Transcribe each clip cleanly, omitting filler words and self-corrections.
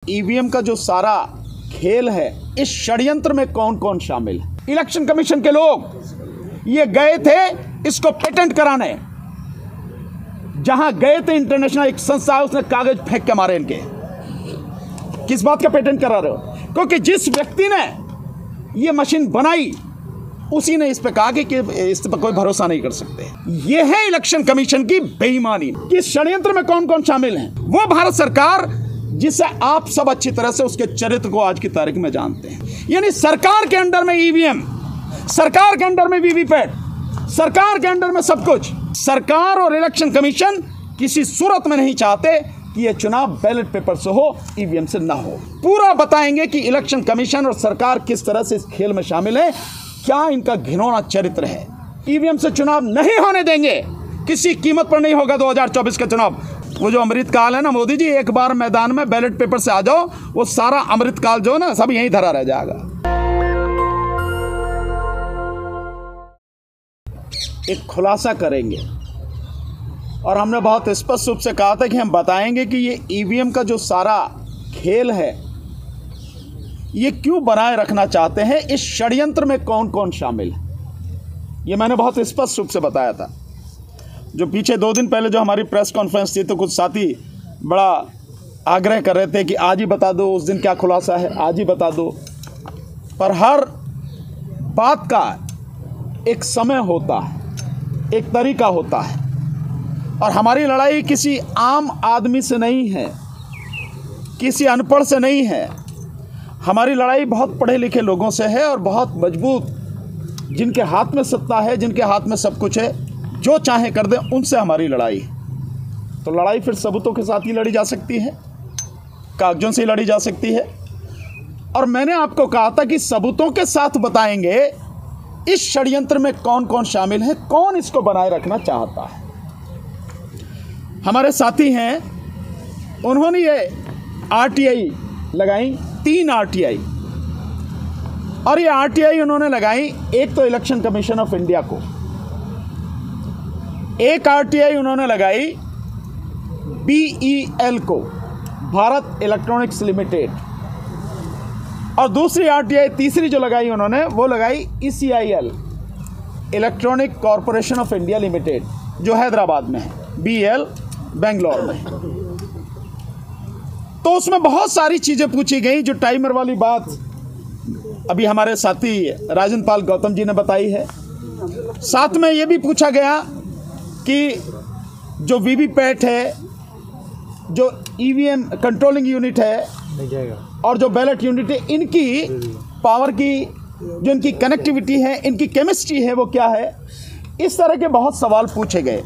EVM का जो सारा खेल है, इस षड्यंत्र में कौन कौन शामिल है? इलेक्शन कमीशन के लोग ये गए थे इसको पेटेंट कराने, जहां गए थे इंटरनेशनल एक संस्था है, उसने कागज फेंक के मारे इनके। किस बात का पेटेंट करा रहे हो? क्योंकि जिस व्यक्ति ने ये मशीन बनाई उसी ने इस पे कहा कि इस पर कोई भरोसा नहीं कर सकते। ये है इलेक्शन कमीशन की बेईमानी। किस षड्यंत्र में कौन कौन शामिल है? वो भारत सरकार जिसे आप सब अच्छी तरह से उसके चरित्र को आज की तारीख में जानते हैं। यानी सरकार के अंडर में ईवीएम, सरकार के अंडर में वीवीपैट, सरकार के अंडर में सब कुछ। सरकार और इलेक्शन कमीशन किसी सूरत में नहीं चाहते कि यह चुनाव बैलेट पेपर से हो, ईवीएम से ना हो। पूरा बताएंगे कि इलेक्शन कमीशन और सरकार किस तरह से इस खेल में शामिल है, क्या इनका घिनौना चरित्र है। ईवीएम से चुनाव नहीं होने देंगे, किसी कीमत पर नहीं होगा 2024 का चुनाव। वो जो अमृत काल है ना मोदी जी, एक बार मैदान में बैलेट पेपर से आ जाओ, वो सारा अमृत काल जो ना सब यहीं धरा रह जाएगा। एक खुलासा करेंगे और हमने बहुत स्पष्ट रूप से कहा था कि हम बताएंगे कि ये ईवीएम का जो सारा खेल है ये क्यों बनाए रखना चाहते हैं, इस षड्यंत्र में कौन कौन शामिल है, ये मैंने बहुत स्पष्ट रूप से बताया था। जो पीछे 2 दिन पहले जो हमारी प्रेस कॉन्फ्रेंस थी तो कुछ साथी बड़ा आग्रह कर रहे थे कि आज ही बता दो उस दिन क्या खुलासा है, आज ही बता दो। पर हर बात का एक समय होता है, एक तरीका होता है, और हमारी लड़ाई किसी आम आदमी से नहीं है, किसी अनपढ़ से नहीं है। हमारी लड़ाई बहुत पढ़े लिखे लोगों से है और बहुत मजबूत, जिनके हाथ में सत्ता है, जिनके हाथ में सब कुछ है, जो चाहे कर दें, उनसे हमारी लड़ाई। तो लड़ाई फिर सबूतों के साथ ही लड़ी जा सकती है, कागजों से ही लड़ी जा सकती है। और मैंने आपको कहा था कि सबूतों के साथ बताएंगे इस षड्यंत्र में कौन कौन शामिल है, कौन इसको बनाए रखना चाहता है। हमारे साथी हैं, उन्होंने ये आरटीआई लगाई, 3 आरटीआई, और ये आरटीआई उन्होंने लगाई, एक तो इलेक्शन कमीशन ऑफ इंडिया को, एक आरटीआई उन्होंने लगाई बीईएल को, भारत इलेक्ट्रॉनिक्स लिमिटेड, और दूसरी आरटीआई, तीसरी जो लगाई उन्होंने, वो लगाई ECIL, electronic corporation of India limited, जो हैदराबाद में है, बीएल बेंगलोर में। तो उसमें बहुत सारी चीजें पूछी गई, जो टाइमर वाली बात अभी हमारे साथी राजन पाल गौतम जी ने बताई है। साथ में ये भी पूछा गया कि जो वीवीपैट है, जो ईवीएम कंट्रोलिंग यूनिट है और जो बैलेट यूनिट है, इनकी पावर की जो इनकी कनेक्टिविटी है, इनकी केमिस्ट्री है, वो क्या है। इस तरह के बहुत सवाल पूछे गए।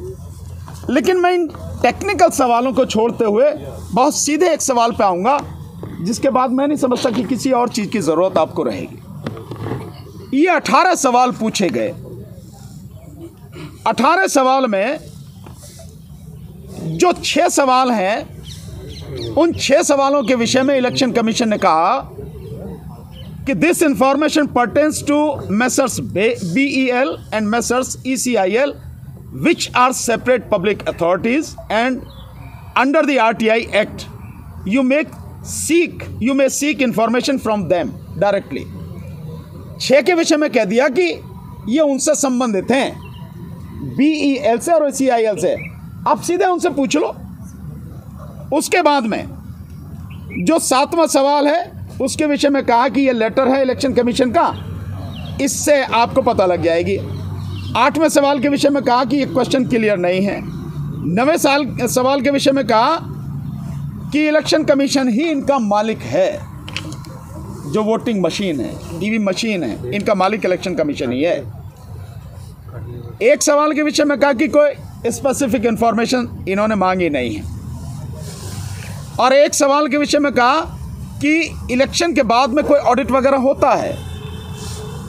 लेकिन मैं इन टेक्निकल सवालों को छोड़ते हुए बहुत सीधे एक सवाल पे आऊँगा, जिसके बाद मैं नहीं समझता कि किसी और चीज़ की ज़रूरत आपको रहेगी। ये 18 सवाल पूछे गए। 18 सवाल में जो 6 सवाल हैं, उन 6 सवालों के विषय में इलेक्शन कमीशन ने कहा कि this information pertains to Messrs BEL and Messrs ECIL which are separate public authorities, and under the RTI Act you may seek information from them directly। 6 के विषय में कह दिया कि ये उनसे संबंधित हैं, बीईएल से और सीआईएल से, आप सीधे उनसे पूछ लो। उसके बाद में जो 7वां सवाल है उसके विषय में कहा कि ये लेटर है इलेक्शन कमीशन का, इससे आपको पता लग जाएगी। 8वें सवाल के विषय में कहा कि ये क्वेश्चन क्लियर नहीं है। 9वें सवाल के विषय में कहा कि इलेक्शन कमीशन ही इनका मालिक है, जो वोटिंग मशीन है, ईवी मशीन है, इनका मालिक इलेक्शन कमीशन ही है। एक सवाल के विषय में कहा कि कोई स्पेसिफिक इंफॉर्मेशन इन्होंने मांगी नहीं है, और एक सवाल के विषय में कहा कि इलेक्शन के बाद में कोई ऑडिट वगैरह होता है,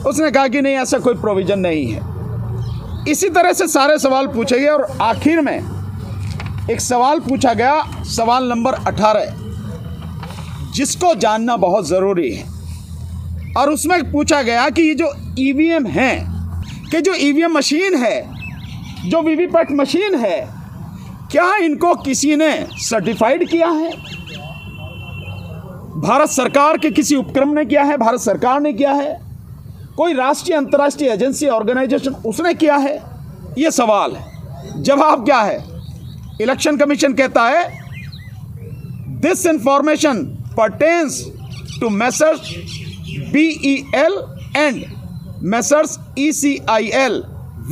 उसने कहा कि नहीं, ऐसा कोई प्रोविजन नहीं है। इसी तरह से सारे सवाल पूछे गए और आखिर में एक सवाल पूछा गया, सवाल नंबर 18, जिसको जानना बहुत ज़रूरी है। और उसमें पूछा गया कि ये जो ईवीएम है, कि जो ईवीएम मशीन है, जो वीवीपैट मशीन है, क्या इनको किसी ने सर्टिफाइड किया है? भारत सरकार के किसी उपक्रम ने किया है, भारत सरकार ने किया है, कोई राष्ट्रीय अंतर्राष्ट्रीय एजेंसी ऑर्गेनाइजेशन उसने किया है? ये सवाल है। जवाब क्या है? इलेक्शन कमीशन कहता है this information pertains to Messrs BEL and Messrs ECIL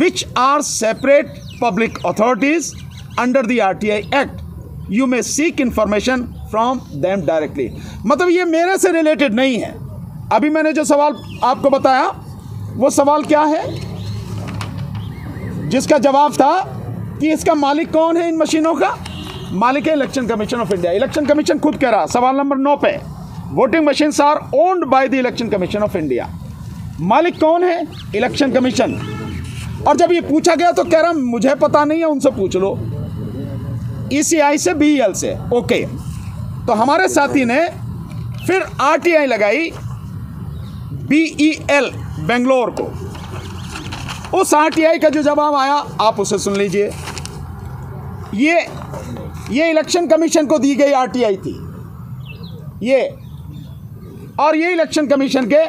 which are separate public authorities under the RTI Act. You may seek information from them directly. मतलब ये मेरे से रिलेटेड नहीं है। अभी मैंने जो सवाल आपको बताया वो सवाल क्या है, जिसका जवाब था कि इसका मालिक कौन है इन मशीनों का? मालिक है election commission of India. Election commission खुद कह रहा, सवाल नंबर 9 पे, voting machines are owned by the election commission of India. मालिक कौन है? Election commission. और जब ये पूछा गया तो कह रहा मुझे पता नहीं है, उनसे पूछ लो, ECI से BEL से। ओके, तो हमारे साथी ने फिर RTI लगाई BEL बेंगलोर को। उस RTI का जो जवाब आया आप उसे सुन लीजिए। ये इलेक्शन कमीशन को दी गई RTI थी ये, और ये इलेक्शन कमीशन के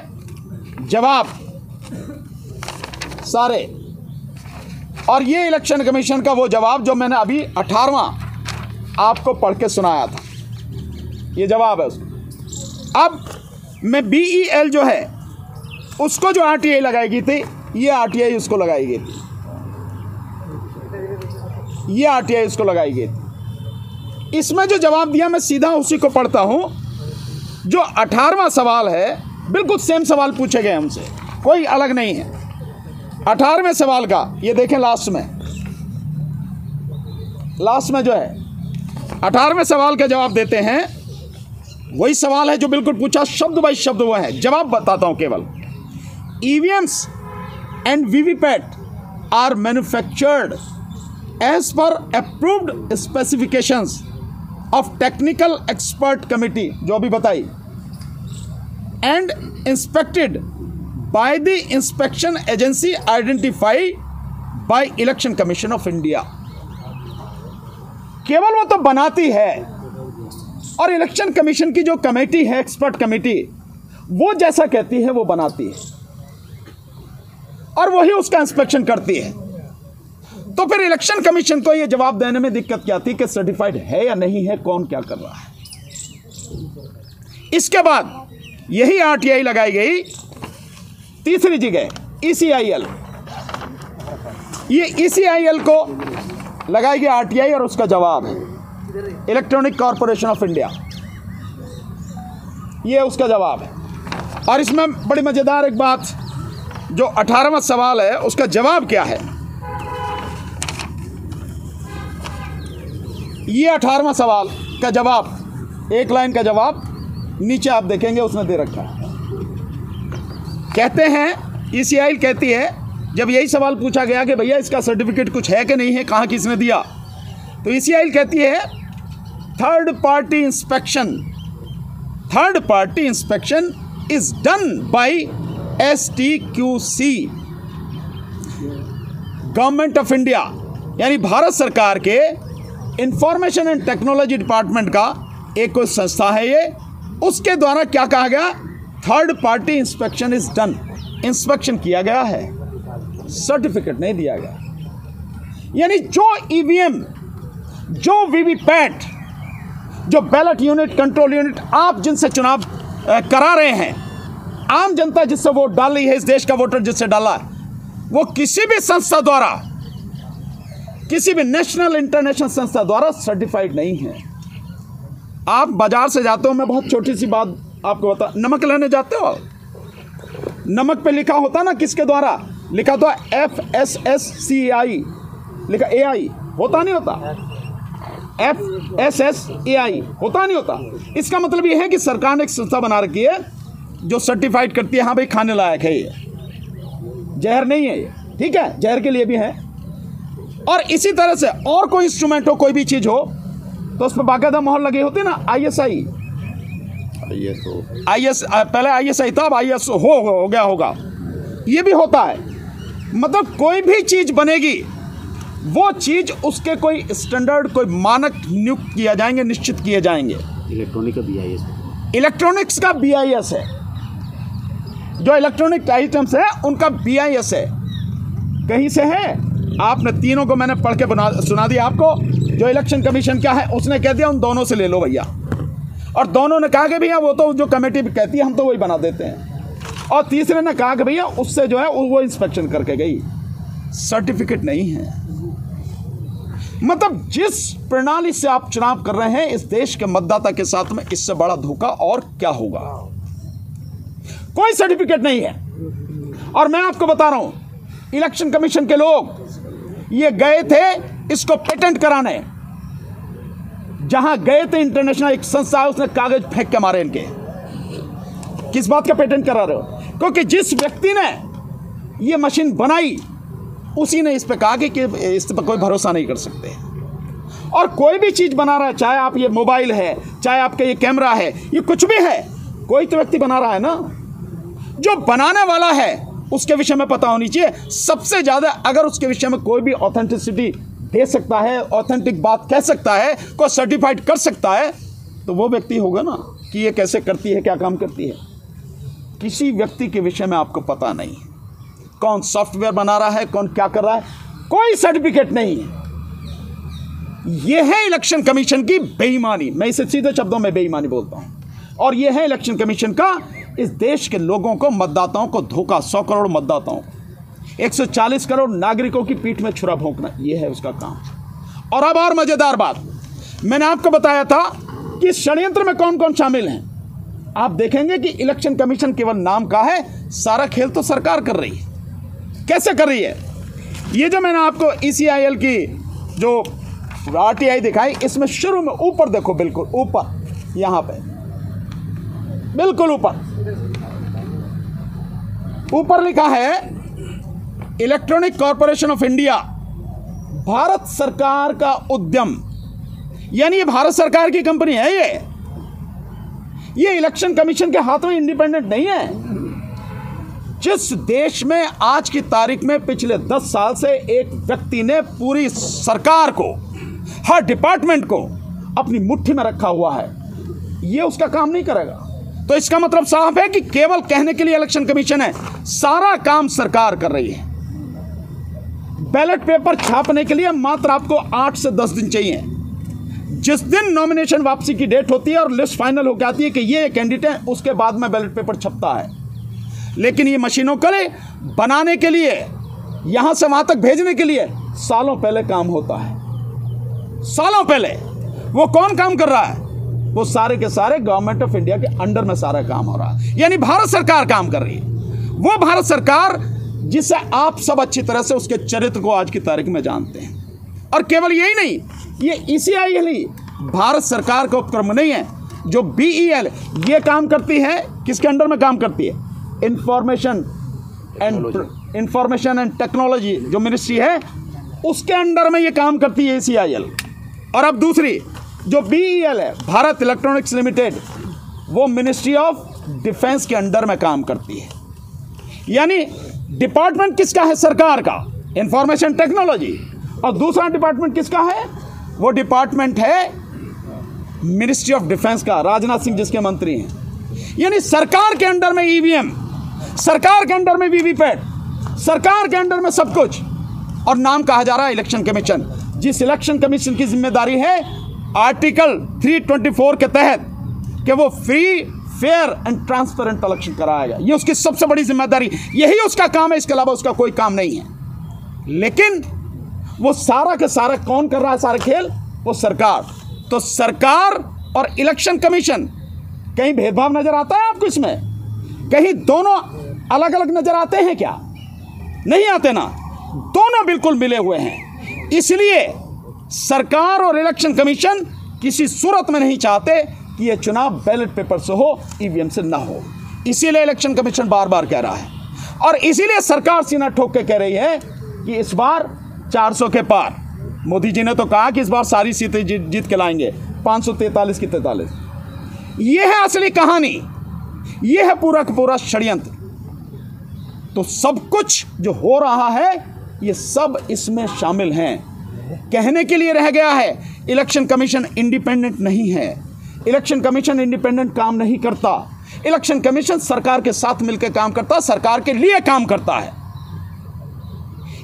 जवाब सारे, और ये इलेक्शन कमीशन का वो जवाब जो मैंने अभी 18वां आपको पढ़ के सुनाया था, ये जवाब है उसका। अब मैं BEL जो है उसको जो RTI लगाई थी, ये RTI उसको लगाई गई थी, ये RTI उसको लगाई गई थी। इसमें जो जवाब दिया मैं सीधा उसी को पढ़ता हूं। जो 18वां सवाल है बिल्कुल सेम सवाल पूछे गए हमसे, कोई अलग नहीं है। 18वें सवाल का ये देखें, लास्ट में जो है 18वें सवाल का जवाब देते हैं। वही सवाल है जो बिल्कुल पूछा, शब्द बाई शब्द वो है। जवाब बताता हूं केवल। EVMs and VVPAT are manufactured as per approved specifications of technical expert committee, जो अभी बताई, and inspected by the inspection agency identified by Election Commission of India। केवल वो तो बनाती है, और इलेक्शन कमीशन की जो कमेटी है, एक्सपर्ट कमेटी, वो जैसा कहती है वो बनाती है, और वही उसका इंस्पेक्शन करती है। तो फिर इलेक्शन कमीशन को यह जवाब देने में दिक्कत क्या थी कि सर्टिफाइड है या नहीं है, कौन क्या कर रहा है। इसके बाद यही RTI लगाई गई तीसरी जगह, ECIL। ये ECIL को लगाई गई RTI, और उसका जवाब है इलेक्ट्रॉनिक कॉरपोरेशन ऑफ इंडिया, ये उसका जवाब है। और इसमें बड़ी मजेदार एक बात, जो 18वां सवाल है उसका जवाब क्या है, ये 18वां सवाल का जवाब, एक लाइन का जवाब नीचे आप देखेंगे उसमें दे रखा है। कहते हैं, ECIL कहती है, जब यही सवाल पूछा गया कि भैया इसका सर्टिफिकेट कुछ है कि नहीं है, कहाँ किसने दिया, तो ECIL कहती है third party inspection is done by STQC, government of India, यानी भारत सरकार के इंफॉर्मेशन एंड टेक्नोलॉजी डिपार्टमेंट का एक कोई संस्था है ये, उसके द्वारा क्या कहा गया, third party inspection is done, inspection किया गया है, सर्टिफिकेट नहीं दिया गया। यानी जो EVM, जो VVPAT, जो बैलेट यूनिट, कंट्रोल यूनिट, आप जिनसे चुनाव करा रहे हैं, आम जनता जिससे वोट डाल रही है, इस देश का वोटर जिससे डाला, वो किसी भी संस्था द्वारा, किसी भी नेशनल इंटरनेशनल संस्था द्वारा सर्टिफाइड नहीं है। आप बाजार से जाते हो, मैं बहुत छोटी सी बात आपको बता, नमक लेने जाते हो, नमक पे लिखा होता ना किसके द्वारा, लिखा तो FSSCI, लिखा AI, होता नहीं होता, FSSAI, होता नहीं होता। इसका मतलब यह है कि सरकार ने एक संस्था बना रखी है जो सर्टिफाइड करती है, हाँ भाई खाने लायक है, ये जहर नहीं है, ये ठीक है, जहर के लिए भी है। और इसी तरह से और कोई इंस्ट्रूमेंट हो, कोई भी चीज़ हो, तो उस पर बाकायदा मोहर लगी होती है ना, ISI, पहले ISI था, अब ISO हो गया होगा, ये भी होता है। मतलब कोई भी चीज़ बनेगी, वो चीज़ उसके कोई स्टैंडर्ड, कोई मानक नियुक्त किया जाएंगे, निश्चित किए जाएंगे। इलेक्ट्रॉनिक का BIS इलेक्ट्रॉनिक्स का BIS है, जो इलेक्ट्रॉनिक आइटम्स है उनका BIS है, कहीं से है? आपने तीनों को मैंने पढ़ के सुना दिया आपको। जो इलेक्शन कमीशन क्या है उसने कह दिया उन दोनों से ले लो भैया, और दोनों ने कहा कि भैया वो तो जो कमेटी कहती है हम तो वही बना देते हैं, और तीसरे ने कहा कि भैया उससे जो है वो इंस्पेक्शन करके गई, सर्टिफिकेट नहीं है। मतलब जिस प्रणाली से आप चुनाव कर रहे हैं इस देश के मतदाता के साथ में, इससे बड़ा धोखा और क्या होगा? कोई सर्टिफिकेट नहीं है। और मैं आपको बता रहा हूं, इलेक्शन कमीशन के लोग ये गए थे इसको पेटेंट कराने, जहां गए थे इंटरनेशनल एक संस्था है उसने कागज फेंक के मारे इनके। किस बात का पेटेंट करा रहे हो? क्योंकि जिस व्यक्ति ने ये मशीन बनाई उसी ने इस पे कहा कि इस पर कोई भरोसा नहीं कर सकते। और कोई भी चीज बना रहा है, चाहे आप ये मोबाइल है, चाहे आपका ये कैमरा है, ये कुछ भी है, कोई तो व्यक्ति बना रहा है ना। जो बनाने वाला है उसके विषय में पता होनी चाहिए सबसे ज्यादा। अगर उसके विषय में कोई भी ऑथेंटिसिटी दे सकता है, ऑथेंटिक बात कह सकता है, को सर्टिफाइड कर सकता है, तो वो व्यक्ति होगा ना कि ये कैसे करती है, क्या काम करती है। किसी व्यक्ति के विषय में आपको पता नहीं, कौन सॉफ्टवेयर बना रहा है, कौन क्या कर रहा है, कोई सर्टिफिकेट नहीं है। यह है इलेक्शन कमीशन की बेईमानी। मैं इसे सीधे शब्दों में बेईमानी बोलता हूं। और यह है इलेक्शन कमीशन का इस देश के लोगों को, मतदाताओं को धोखा। 100 करोड़ मतदाताओं, 140 करोड़ नागरिकों की पीठ में छुरा भोंकना, यह है उसका काम। और अब और मजेदार बात, मैंने आपको बताया था कि षड्यंत्र में कौन कौन शामिल हैं। आप देखेंगे कि इलेक्शन कमीशन केवल नाम का है, सारा खेल तो सरकार कर रही है। कैसे कर रही है? ये जो मैंने आपको ECIL की जो RTI दिखाई, इसमें शुरू में ऊपर देखो, बिल्कुल ऊपर, यहां पे बिल्कुल ऊपर लिखा है electronic corporation of India, Bharat सरकार का उद्यम। यानी ये भारत सरकार की कंपनी है। ये इलेक्शन कमीशन के हाथ में इंडिपेंडेंट नहीं है। जिस देश में आज की तारीख में पिछले 10 साल से एक व्यक्ति ने पूरी सरकार को, हर डिपार्टमेंट को अपनी मुट्ठी में रखा हुआ है, ये उसका काम नहीं करेगा। तो इसका मतलब साफ है कि केवल कहने के लिए इलेक्शन कमीशन है, सारा काम सरकार कर रही है। बैलेट पेपर छापने के लिए मात्र आपको 8 से 10 दिन चाहिए। जिस दिन नॉमिनेशन वापसी की डेट होती है और लिस्ट फाइनल होकर आती है कि ये कैंडिडेट है, उसके बाद में बैलेट पेपर छपता है। लेकिन ये मशीनों को बनाने के लिए, यहां से वहां तक भेजने के लिए सालों पहले काम होता है। सालों पहले वो कौन काम कर रहा है? वो सारे के सारे गवर्नमेंट ऑफ इंडिया के अंडर में सारा काम हो रहा है। यानी भारत सरकार काम कर रही है। वो भारत सरकार जिसे आप सब अच्छी तरह से उसके चरित्र को आज की तारीख में जानते हैं। और केवल यही नहीं, ये ECIL ही भारत सरकार का उपक्रम नहीं है। जो BEL ये काम करती है, किसके अंडर में काम करती है? इंफॉर्मेशन एंड टेक्नोलॉजी जो मिनिस्ट्री है, उसके अंडर में ये काम करती है ECIL। और अब दूसरी जो BEL है, भारत इलेक्ट्रॉनिक्स लिमिटेड, वो मिनिस्ट्री ऑफ डिफेंस के अंडर में काम करती है। यानी डिपार्टमेंट किसका है? सरकार का, इंफॉर्मेशन टेक्नोलॉजी। और दूसरा डिपार्टमेंट किसका है? वो डिपार्टमेंट है मिनिस्ट्री ऑफ डिफेंस का, राजनाथ सिंह जिसके मंत्री हैं। यानी सरकार के अंडर में EVM, सरकार के अंडर में VVPAT, सरकार के अंडर में सब कुछ। और नाम कहा जा रहा है इलेक्शन कमीशन। जिस इलेक्शन कमीशन की जिम्मेदारी है आर्टिकल 324 के तहत कि वो free, fair and transparent election कराएगा, ये उसकी सबसे बड़ी जिम्मेदारी, यही उसका काम है। इसके अलावा उसका कोई काम नहीं है। लेकिन वो सारा का सारा कौन कर रहा है? सारा खेल वो सरकार। तो सरकार और इलेक्शन कमीशन, कहीं भेदभाव नजर आता है आपको इसमें? कहीं दोनों अलग अलग नजर आते हैं क्या? नहीं आते ना, दोनों बिल्कुल मिले हुए हैं। इसलिए सरकार और इलेक्शन कमीशन किसी सूरत में नहीं चाहते कि यह चुनाव बैलेट पेपर से हो, EVM से ना हो। इसीलिए इलेक्शन कमीशन बार बार कह रहा है, और इसीलिए सरकार सीना ठोक के कह रही है कि इस बार 400 के पार। मोदी जी ने तो कहा कि इस बार सारी सीटें जीत के लाएंगे, 543 की 43। यह है असली कहानी, यह है पूरा का पूरा षड्यंत्र। तो सब कुछ जो हो रहा है ये सब इसमें शामिल हैं। कहने के लिए रह गया है इलेक्शन कमीशन इंडिपेंडेंट नहीं है, इलेक्शन कमीशन इंडिपेंडेंट काम नहीं करता। इलेक्शन कमीशन सरकार के साथ मिलकर काम करता, सरकार के लिए काम करता है।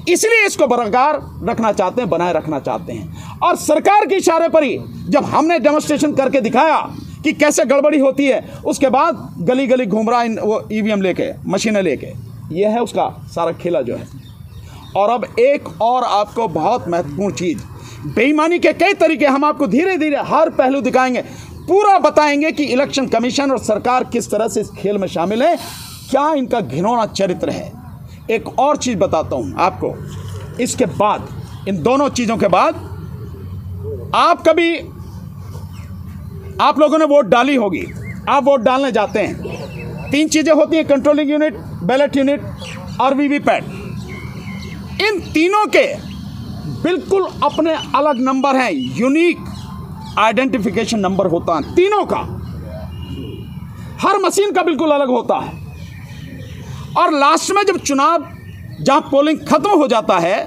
इसलिए इसको बरकरार रखना चाहते हैं, बनाए रखना चाहते हैं। और सरकार के इशारे पर ही जब हमने डेमोन्स्ट्रेशन करके दिखाया कि कैसे गड़बड़ी होती है, उसके बाद गली गली घूम रहा वो ईवीएम लेके, मशीनें लेके। ये है उसका सारा खेला जो है। और अब एक और आपको बहुत महत्वपूर्ण चीज़, बेईमानी के कई तरीके हम आपको धीरे धीरे हर पहलू दिखाएंगे, पूरा बताएंगे कि इलेक्शन कमीशन और सरकार किस तरह से इस खेल में शामिल है, क्या इनका घिनौना चरित्र है। एक और चीज़ बताता हूं आपको, इसके बाद, इन दोनों चीज़ों के बाद, आप लोगों ने वोट डाली होगी, आप वोट डालने जाते हैं। 3 चीज़ें होती हैं, कंट्रोलिंग यूनिट, बैलेट यूनिट और वीवीपैट। इन तीनों के बिल्कुल अपने अलग नंबर हैं, यूनिक आइडेंटिफिकेशन नंबर होता है तीनों का, हर मशीन का बिल्कुल अलग होता है। और लास्ट में जब चुनाव, जहां पोलिंग खत्म हो जाता है,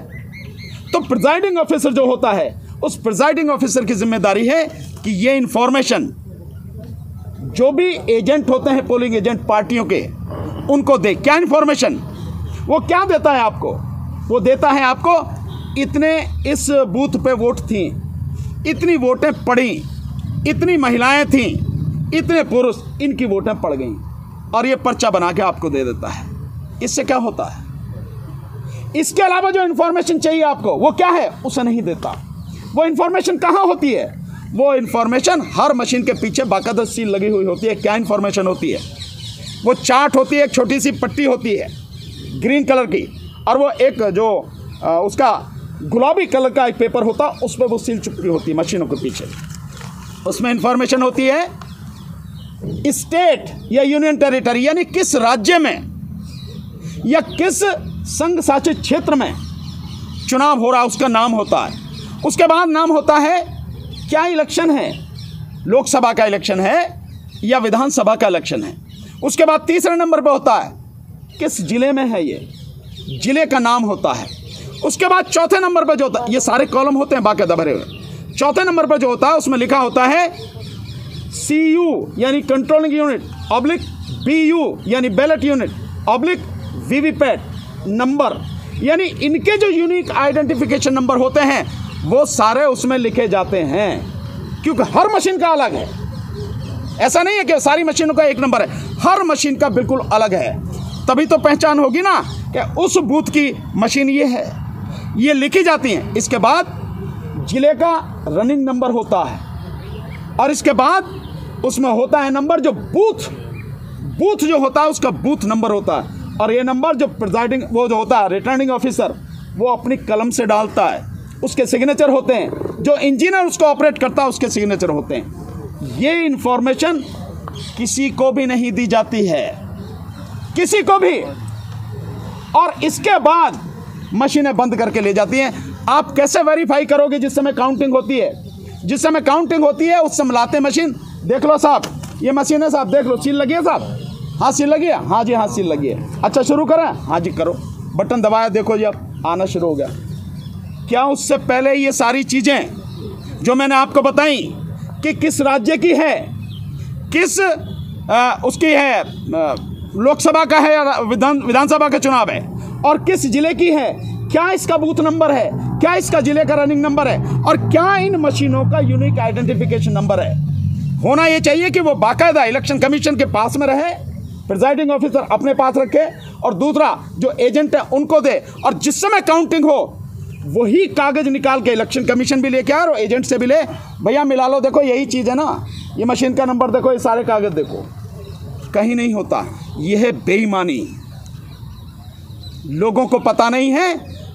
तो प्रिजाइडिंग ऑफिसर जो होता है, उस प्रिजाइडिंग ऑफिसर की जिम्मेदारी है कि ये इंफॉर्मेशन जो भी एजेंट होते हैं, पोलिंग एजेंट पार्टियों के, उनको दे। क्या इंफॉर्मेशन? वो क्या देता है आपको? वो देता है आपको, इतने इस बूथ पे वोट थी, इतनी वोटें पड़ी, इतनी महिलाएं थीं, इतने पुरुष, इनकी वोटें पड़ गईं, और ये पर्चा बना के आपको दे देता है। इससे क्या होता है? इसके अलावा जो इंफॉर्मेशन चाहिए आपको, वो क्या है? उसे नहीं देता। वो इंफॉर्मेशन कहाँ होती है? वो इंफॉर्मेशन हर मशीन के पीछे बाकायदा सील लगी हुई होती है। क्या इंफॉर्मेशन होती है? वो चार्ट होती है, एक छोटी सी पट्टी होती है ग्रीन कलर की, और वो एक जो उसका गुलाबी कलर का एक पेपर होता, उस पर वो सील चिपकी होती है मशीनों के पीछे। उसमें इंफॉर्मेशन होती है स्टेट या यूनियन टेरिटरी, यानी किस राज्य में या किस संघ शासित क्षेत्र में चुनाव हो रहा है, उसका नाम होता है। उसके बाद नाम होता है क्या इलेक्शन है, लोकसभा का इलेक्शन है या विधानसभा का इलेक्शन है। उसके बाद तीसरे नंबर पर होता है किस जिले में है, ये जिले का नाम होता है। उसके बाद चौथे नंबर पर जो होता है, ये सारे कॉलम होते हैं बाकायदा भरे हुए। चौथे नंबर पर जो होता है, उसमें लिखा होता है CU यानी कंट्रोलिंग यूनिट ऑब्लिक BU यानी ballot unit oblique VVPAT number, यानी इनके जो यूनिक आइडेंटिफिकेशन नंबर होते हैं वो सारे उसमें लिखे जाते हैं, क्योंकि हर मशीन का अलग है। ऐसा नहीं है कि सारी मशीनों का एक नंबर है, हर मशीन का बिल्कुल अलग है। तभी तो पहचान होगी ना कि उस बूथ की मशीन ये है, ये लिखी जाती हैं। इसके बाद जिले का रनिंग नंबर होता है, और इसके बाद उसमें होता है नंबर जो बूथ जो होता है उसका बूथ नंबर होता है। और ये नंबर जो प्रिजाइडिंग वो जो होता है रिटर्निंग ऑफिसर, वो अपनी कलम से डालता है, उसके सिग्नेचर होते हैं। जो इंजीनियर उसको ऑपरेट करता है उसके सिग्नेचर होते हैं। ये इंफॉर्मेशन किसी को भी नहीं दी जाती है, किसी को भी। और इसके बाद मशीनें बंद करके ले जाती हैं। आप कैसे वेरीफाई करोगे? जिस समय काउंटिंग होती है, जिस समय काउंटिंग होती है उस समय लाते मशीन, देख लो साहब, ये मशीन है साहब, देख लो सील लगी है साहब, हाँ सील लगी है, हाँ जी हाँ सील लगी है, अच्छा शुरू करें, हाँ जी करो, बटन दबाया, देखो जी अब आना शुरू हो गया। क्या उससे पहले ये सारी चीज़ें जो मैंने आपको बताई कि किस राज्य की है, किस उसकी है, लोकसभा का है या विधानसभा का चुनाव है, और किस जिले की है, क्या इसका बूथ नंबर है, क्या इसका जिले का रनिंग नंबर है, और क्या इन मशीनों का यूनिक आइडेंटिफिकेशन नंबर है। होना ये चाहिए कि वो बाकायदा इलेक्शन कमीशन के पास में रहे, प्रिजाइडिंग ऑफिसर अपने पास रखे, और दूसरा जो एजेंट है उनको दे, और जिस समय काउंटिंग हो वही कागज निकाल के इलेक्शन कमीशन भी लेके आए और एजेंट से भी ले, भैया मिला लो, देखो यही चीज़ है ना, ये मशीन का नंबर देखो, ये सारे कागज देखो। कहीं नहीं होता। यह है बेईमानी, लोगों को पता नहीं है,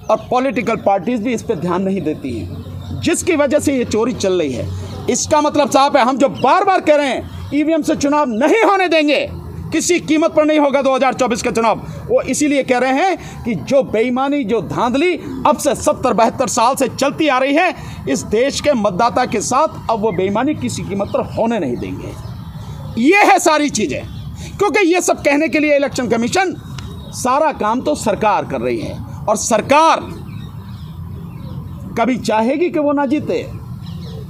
और पॉलिटिकल पार्टीज भी इस पर ध्यान नहीं देती हैं, जिसकी वजह से ये चोरी चल रही है। इसका मतलब साफ है, हम जो बार बार कह रहे हैं ईवीएम से चुनाव नहीं होने देंगे, किसी कीमत पर नहीं होगा 2024 का चुनाव, वो इसीलिए कह रहे हैं कि जो बेईमानी, जो धांधली अब से 70-72 साल से चलती आ रही है इस देश के मतदाता के साथ, अब वो बेईमानी किसी कीमत पर होने नहीं देंगे। ये है सारी चीज़ें, क्योंकि ये सब कहने के लिए इलेक्शन कमीशन सारा काम तो सरकार कर रही है, और सरकार कभी चाहेगी कि वो ना जीते,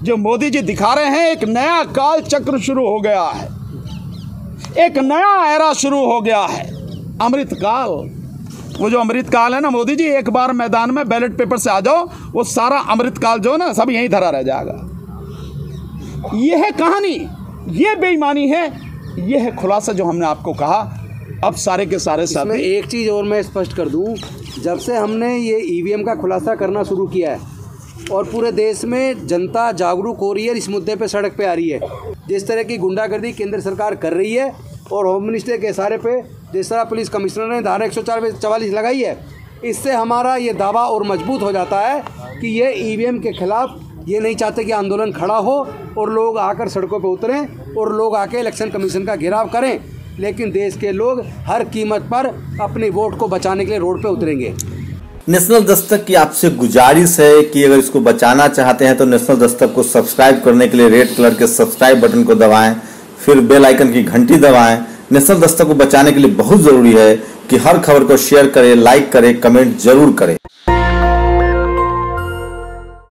जो मोदी जी दिखा रहे हैं, एक नया काल चक्र शुरू हो गया है, एक नया एरा शुरू हो गया है, अमृत काल। वो जो अमृत काल है ना मोदी जी, एक बार मैदान में बैलेट पेपर से आ जाओ, वो सारा अमृत काल जो ना सब यहीं धरा रह जाएगा। ये है कहानी, ये बेईमानी है, ये है खुलासा जो हमने आपको कहा। अब सारे के सारे साथ एक चीज़ और मैं स्पष्ट कर दूं, जब से हमने ये ईवीएम का खुलासा करना शुरू किया है और पूरे देश में जनता जागरूक हो रही है, इस मुद्दे पे सड़क पे आ रही है। जिस तरह की गुंडागर्दी केंद्र सरकार कर रही है और होम मिनिस्टर के इशारे पे जिस तरह पुलिस कमिश्नर ने धारा 144 लगाई है, इससे हमारा ये दावा और मजबूत हो जाता है कि ये ईवीएम के खिलाफ ये नहीं चाहते कि आंदोलन खड़ा हो और लोग आकर सड़कों पर उतरें और लोग आके इलेक्शन कमीशन का घेराव करें, लेकिन देश के लोग हर कीमत पर अपने वोट को बचाने के लिए रोड पे उतरेंगे। नेशनल दस्तक की आपसे गुजारिश है कि अगर इसको बचाना चाहते हैं तो नेशनल दस्तक को सब्सक्राइब करने के लिए रेड कलर के सब्सक्राइब बटन को दबाएं, फिर बेल आइकन की घंटी दबाएं। नेशनल दस्तक को बचाने के लिए बहुत जरूरी है कि हर खबर को शेयर करें, लाइक करें, कमेंट जरूर करें।